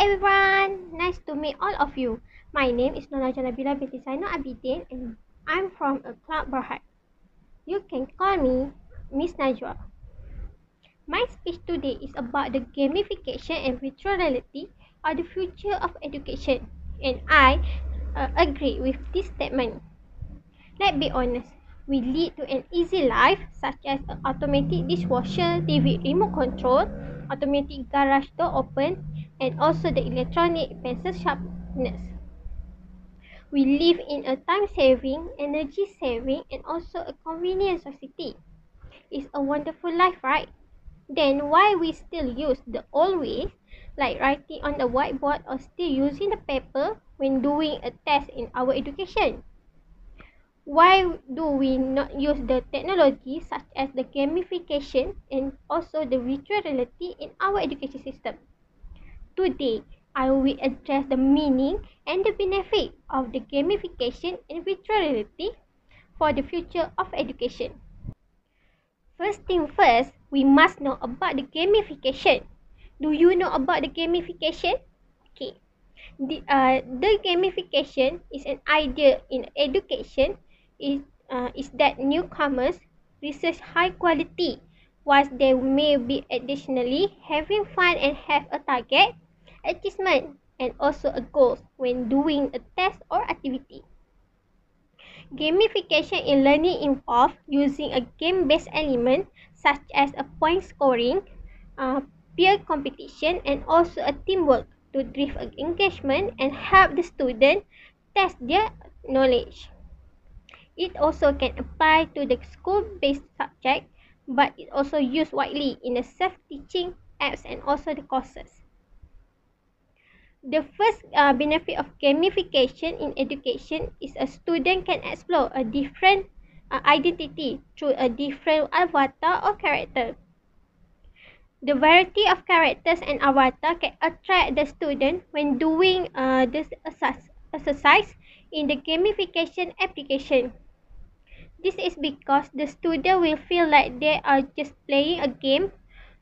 everyone, nice to meet all of you. My name is Najwa BINTI ZAINON ABIDIN and I'm from a club Berhad. You can call me Miss Najwa. My speech today is about the gamification and virtual reality are the future of education, and I agree with this statement. Let's be honest, we lead to an easy life such as an automatic dishwasher, TV remote control, automatic garage door open, and also the electronic pencil sharpeners. We live in a time-saving, energy-saving, and also a convenient society. It's a wonderful life, right? Then why we still use the old ways, like writing on the whiteboard or still using the paper when doing a test in our education? Why do we not use the technology such as the gamification and also the virtual reality in our education system? Today, I will address the meaning and the benefit of the gamification and virtual reality for the future of education. First thing first, we must know about the gamification. Do you know about the gamification? Okay. The gamification is an idea in education is that newcomers research high quality whilst they may be additionally having fun and have a target, achievement, and also a goal when doing a test or activity. Gamification in learning involves using a game-based element such as a point scoring, peer competition, and also a teamwork to drive engagement and help the student test their knowledge. It also can apply to the school-based subject, but it also used widely in the self-teaching apps and also the courses. The first benefit of gamification in education is a student can explore a different identity through a different avatar or character. The variety of characters and avatar can attract the student when doing this exercise in the gamification application. This is because the student will feel like they are just playing a game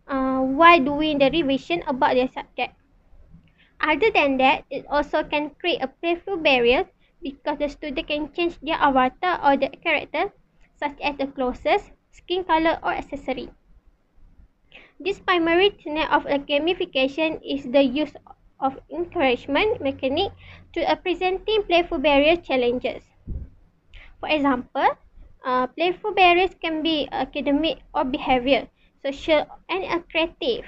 while doing the revision about their subject. Other than that, it also can create a playful barrier because the student can change their avatar or the character, such as the clothes, skin color, or accessory. This primary tenet of a gamification is the use of encouragement mechanic to presenting playful barrier challenges. For example, playful barriers can be academic or behavior, social, and creative.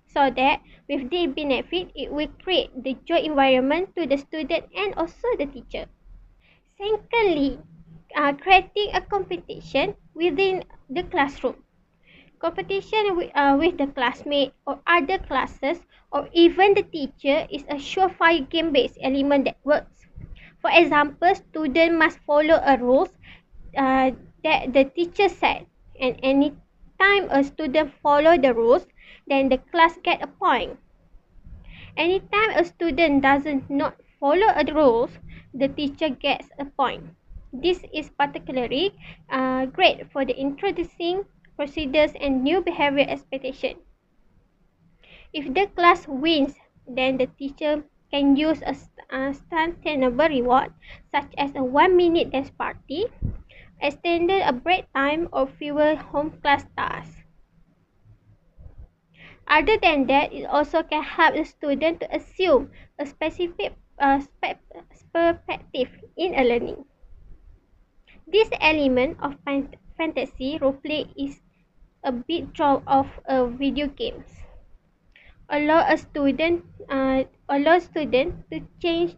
So that with the benefit, it will create the joy environment to the student and also the teacher. Secondly, creating a competition within the classroom. Competition with the classmate or other classes or even the teacher is a surefire game-based element that works. For example, students must follow a rules that the teacher set, and any time a student follow the rules, then the class get a point. Anytime a student doesn't not follow the rules, the teacher gets a point. This is particularly great for the introducing procedures and new behavior expectation. If the class wins, then the teacher can use a sustainable reward such as a 1-minute dance party, extended a break time, or fewer home class tasks. Other than that, it also can help the student to assume a specific perspective in a learning. This element of fantasy roleplay is a big draw of video games. Allow student to change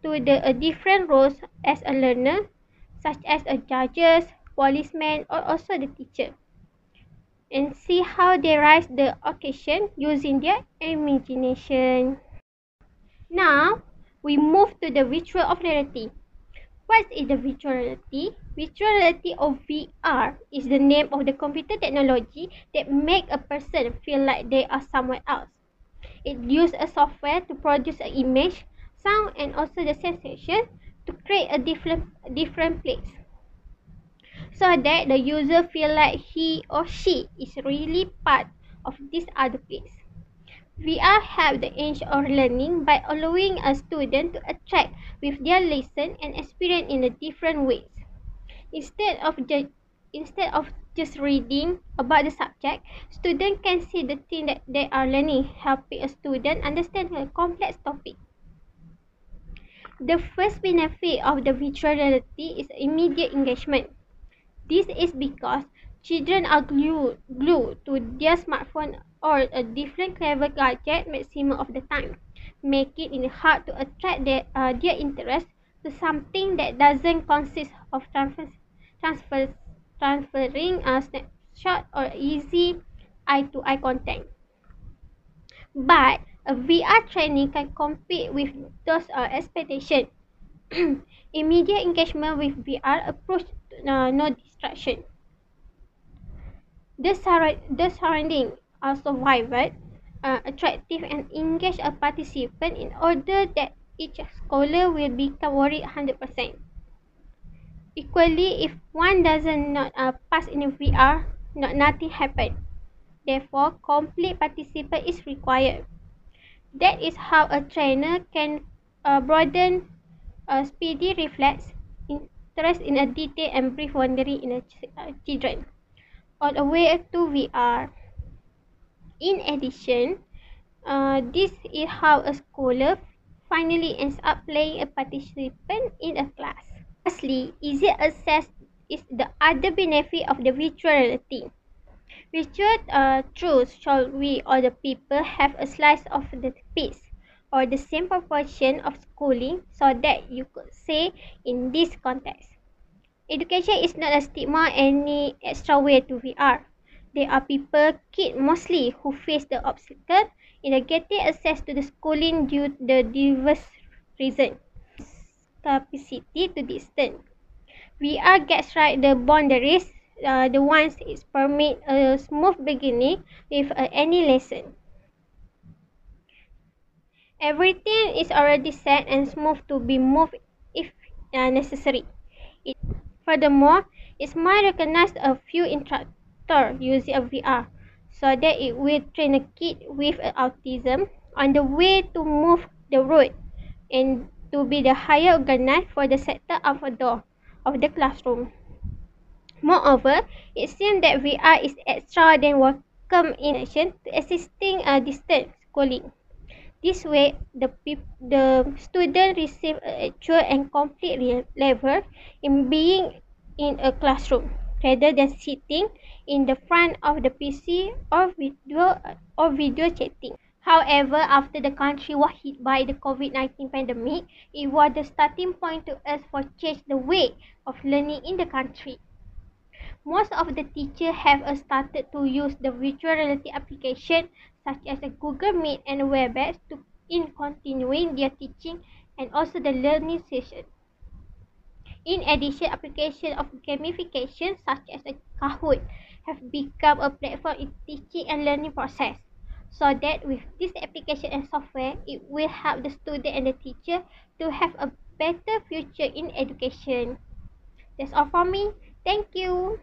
to the different roles as a learner, such as a judges, policeman, or also the teacher, and see how they rise the occasion using their imagination. Now, we move to the virtual reality. What is the virtual reality? Virtual reality or VR is the name of the computer technology that make a person feel like they are somewhere else. It uses a software to produce an image, sound, and also the sensation to create a different place, so that the user feel like he or she is really part of this other place. VR help the aim of learning by allowing a student to attract with their lesson and experience in a different ways. Instead of ju- Instead of just reading about the subject, students can see the thing that they are learning, helping a student understand a complex topic. The first benefit of the virtual reality is immediate engagement. This is because children are glued to their smartphone or a different clever gadget maximum of the time, making it hard to attract their interest to something that doesn't consist of transfer, transferring a snapshot or easy eye-to-eye contact. But a VR training can compete with those expectations. Immediate engagement with VR approach no distraction. The surrounding also vibrant, attractive and engage a participant in order that each scholar will become worried 100%. Equally, if one doesn't not pass in a VR, nothing happen. Therefore, complete participation is required. That is how a trainer can broaden a speedy reflex, interest in a detail and brief wandering in a children on a way to VR. In addition, this is how a scholar finally ends up playing a participant in a class. Lastly, easy access is the other benefit of the virtual reality. Virtual truths shall we or the people have a slice of the piece or the same proportion of schooling so that you could say in this context. Education is not a stigma any extra way to VR. There are people, kids mostly, who face the obstacle in getting access to the schooling due to the diverse reasons. Capacity to distance. VR gets right the boundaries, the ones it permit a smooth beginning with any lesson. Everything is already set and smooth to be moved if necessary. Furthermore, it might recognize a few instructors using a VR so that it will train a kid with autism on the way to move the road and to be the higher organized for the sector of a door of the classroom. Moreover, it seems that VR is extra than welcome in addition to assisting a distance schooling. This way, the student receive an actual and complete level in being in a classroom rather than sitting in the front of the PC or video chatting. However, after the country was hit by the COVID-19 pandemic, it was the starting point to us for change the way of learning in the country. Most of the teachers have started to use the virtual reality application such as a Google Meet and WebEx in continuing their teaching and also the learning session. In addition, application of gamification such as a Kahoot have become a platform in teaching and learning process. So that with this application and software, it will help the student and the teacher to have a better future in education. That's all from me. Thank you.